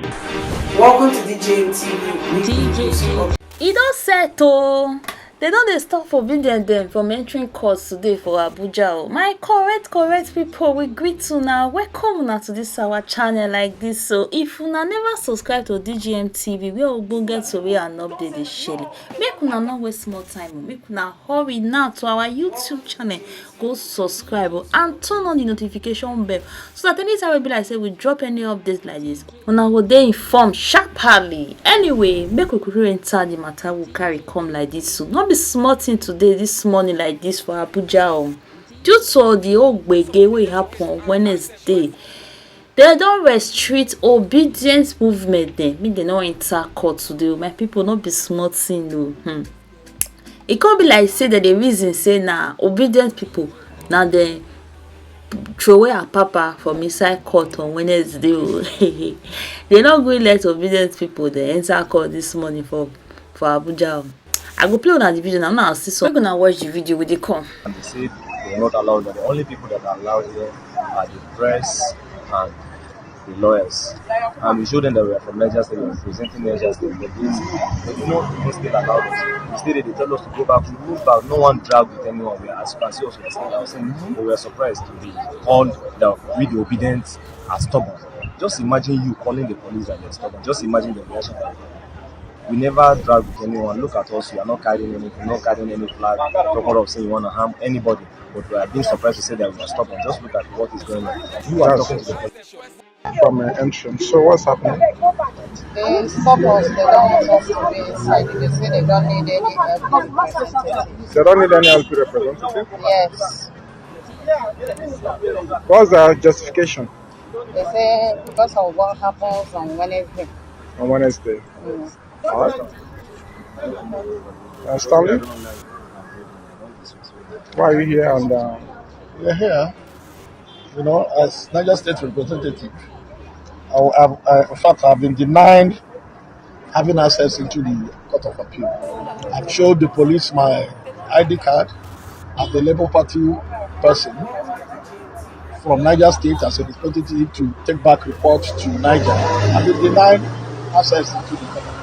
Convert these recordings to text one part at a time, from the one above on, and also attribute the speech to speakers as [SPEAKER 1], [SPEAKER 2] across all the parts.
[SPEAKER 1] Welcome to DJ.
[SPEAKER 2] E don settle. They don dey stop forbidden dem from entering court today for Abuja. My correct people, we greet una. Welcome una to this our channel like this. So if una never subscribe to DGM TV, we ogbonge tori and update dey shele. Make una no waste more time. Make una hurry now to our YouTube channel. Go subscribe and turn on the notification bell so that anytime we be like say we drop any updates like this, una go dey informed sharply. Anyway, make we quickly enter the matter we carry come like this. So no be small thing today this morning like this for Abuja. Due to the whole gbege wey happen on Wednesday, they don restrict obedience movement dem make dem no enter court today. My people, no be small thing o. E come be like say dem dey reason say na obedient people na dem throway her papa from inside court on Wednesday o. They no gree let obedient people dey enter court this morning for Abuja. I go play una the video now. Now see, so we're gonna watch the video with the come.
[SPEAKER 3] And they say they are not allowed. That the only people that are allowed here are the press and the lawyers. And we showed them that we are from Niger State, we are representing Niger State. But they don't still allow us. Instead, they tell us to go back. We move back. No one dragged with anyone. We are as far as I was saying, but we are surprised to be called that we the obedient are stubborn. Just imagine you calling the police and they're stubborn. Just imagine the reaction. We never drag with anyone. Look at us. We are not carrying anything, not carrying any flag. Talking of saying you want to harm anybody. But we are being surprised to say that we are stubborn. Just look at what is going on. You are talking to the police.
[SPEAKER 4] From an entrance. So what's happening?
[SPEAKER 5] They stop us. They don't want us to be inside. They say they don't need any representative.
[SPEAKER 4] They don't need any LP representative?
[SPEAKER 5] Yes.
[SPEAKER 4] What's the justification?
[SPEAKER 5] They say because of what happens on Wednesday.
[SPEAKER 4] On Wednesday.
[SPEAKER 5] Mm.
[SPEAKER 4] All right. Stanley? Why are you here? And
[SPEAKER 6] we're here, as Niger State representative. In fact, I've been denied having access into the Court of Appeal. I've showed the police my ID card as the Labour Party person from Niger State as a representative to take back reports to Niger. I've been denied access into the Court of Appeal.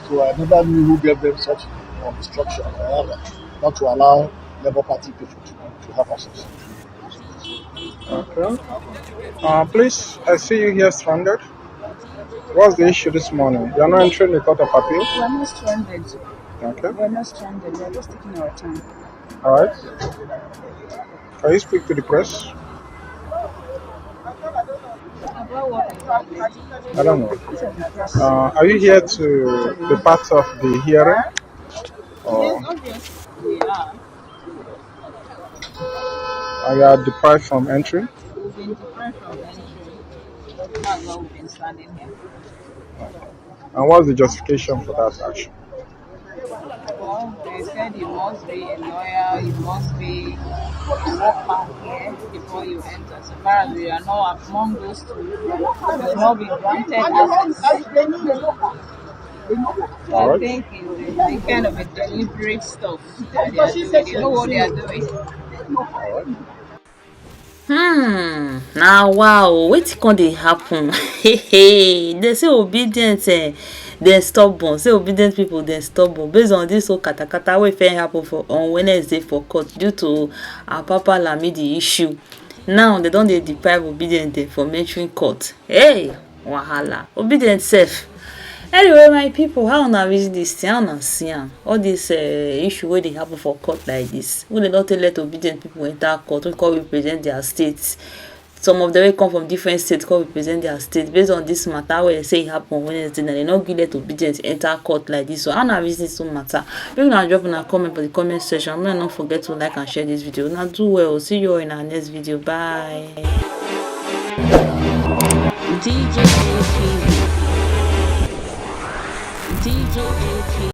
[SPEAKER 6] So I never knew who gave them such instruction not to allow Labour Party people to have access.
[SPEAKER 4] okay. Please, I see you here stranded. What's the issue this morning? You're not entering the Court of Appeal?
[SPEAKER 7] We're not stranded.
[SPEAKER 4] Okay.
[SPEAKER 7] We're not stranded. We're just taking our time.
[SPEAKER 4] All right. Can you speak to the press?
[SPEAKER 7] About what?
[SPEAKER 4] I don't know. Are you here to be part of the hearing? Or
[SPEAKER 7] Obviously, we are.
[SPEAKER 4] are you deprived from entering?
[SPEAKER 7] We've been deprived from entry. That's why we've been standing here.
[SPEAKER 4] And what's the justification for that action?
[SPEAKER 7] Well, they said you must be a lawyer, you must be a worker here before you enter. So far as we are not among those two, we will not be granted access. So I think it's a kind of a deliberate stuff that they are doing. They know what they are doing.
[SPEAKER 2] Now wow, wetin come dey happen? They say obedient dem stubborn. Say obedient people dem stubborn based on this whole katakata wey fit happen on Wednesday for court due to our papa Lamidi issue. Now they don dey deprive obedient dem from entering court. Hey, wahala. Obedient sef. Anyway, my people, how una reason this thing? How una see am? All this issue wey dey happen for court like this, wey dem don take let obedient people enter court wey come represent their states. Some of them wey come from different states come represent their state based on this matter wey dem say e happen on Wednesday. Na dem no gree let obedient enter court like this. So how una reason this matter? Make una drop una comment for the comment section. Make una no forget to like and share this video. Una do well. See you all in our next video. Bye. DJ